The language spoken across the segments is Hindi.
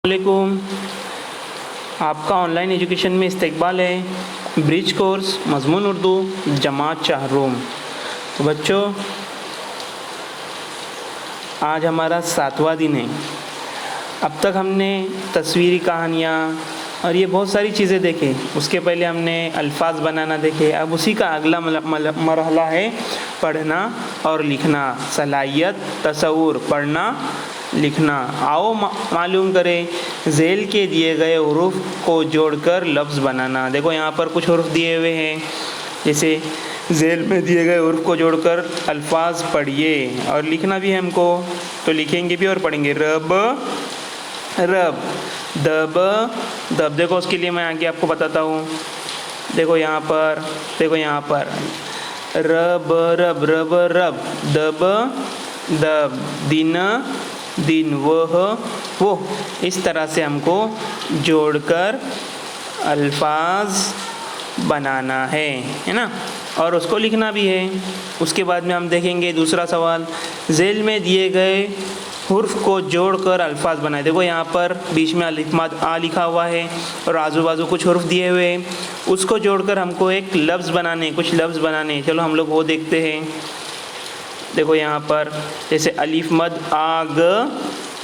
वालेकुम। आपका ऑनलाइन एजुकेशन में इस्तकबाल है। ब्रिज कोर्स मज़मून उर्दू जमात चाहरूम। तो बच्चों, आज हमारा 7वां दिन है। अब तक हमने तस्वीरी कहानियाँ और ये बहुत सारी चीज़ें देखे। उसके पहले हमने अल्फाज बनाना देखे। अब उसी का अगला मरहला है पढ़ना और लिखना, सलाहियत तसव्वुर, पढ़ना लिखना। आओ मालूम करें ज़ेल के दिए गए हुरूफ को जोड़कर लफ्ज़ बनाना। देखो यहाँ पर कुछ हुरूफ दिए हुए हैं, जैसे ज़ेल में दिए गए हुरूफ को जोड़कर अल्फाज पढ़िए और लिखना भी है हमको, तो लिखेंगे भी और पढ़ेंगे। रब रब, दब दब। देखो उसके लिए मैं आगे आपको बताता हूँ। देखो यहाँ पर, देखो यहाँ पर रब रब रब रब, दब दब, दिन दिन, वह वो। इस तरह से हमको जोड़कर अल्फाज बनाना है ना, और उसको लिखना भी है। उसके बाद में हम देखेंगे दूसरा सवाल, ज़ेल में दिए गए हुर्फ को जोड़कर अल्फाज बनाए। देखो यहाँ पर बीच में अलिफ मद आ लिखा हुआ है और आजू बाजू कुछ हुर्फ दिए हुए हैं, उसको जोड़कर हमको एक लफ्ज़ बनाने, कुछ लफ्ज़ बनाने। चलो हम लोग वो देखते हैं। देखो यहाँ पर जैसे अलिफ मद आग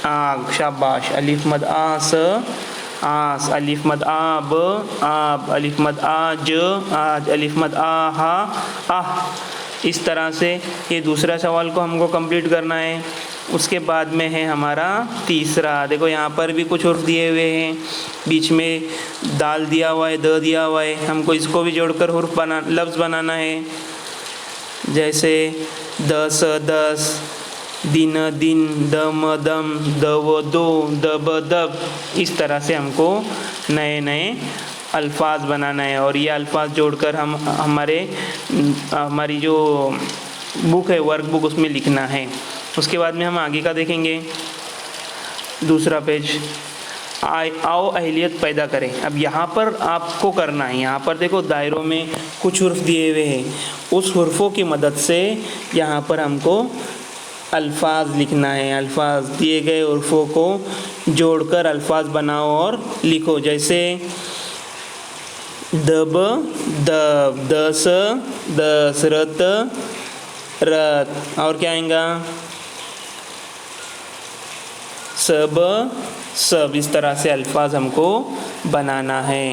आग, शाबाश। अलिफ मद आस आस, अलिफ मद आब आब, अलिफ मद आज आज, अलिफ मद आहा आह। इस तरह से ये दूसरा सवाल को हमको कंप्लीट करना है। उसके बाद में है हमारा तीसरा। देखो यहाँ पर भी कुछ हुर्फ दिए हुए हैं, बीच में दाल दिया हुआ है, द दिया हुआ है। हमको इसको भी जोड़कर हुर्फ लफ्ज़ बनाना है। जैसे दस दस, दिन दिन, दम दम, दव दो, दब दब। इस तरह से हमको नए नए अल्फाज बनाना है और ये अल्फाज जोड़कर हम हमारी जो बुक है, वर्क बुक, उसमें लिखना है। उसके बाद में हम आगे का देखेंगे। दूसरा पेज, आओ अहलियत पैदा करें। अब यहाँ पर आपको करना है, यहाँ पर देखो दायरों में कुछ हुर्फ दिए हुए हैं, उस हुर्फों की मदद से यहाँ पर हमको अल्फाज लिखना है। अल्फाज दिए गए हुर्फों को जोड़कर अल्फाज बनाओ और लिखो। जैसे दब दब, दस दशरथ रथ, और क्या आएगा, सब सब। इस तरह से अल्फाज हमको बनाना है।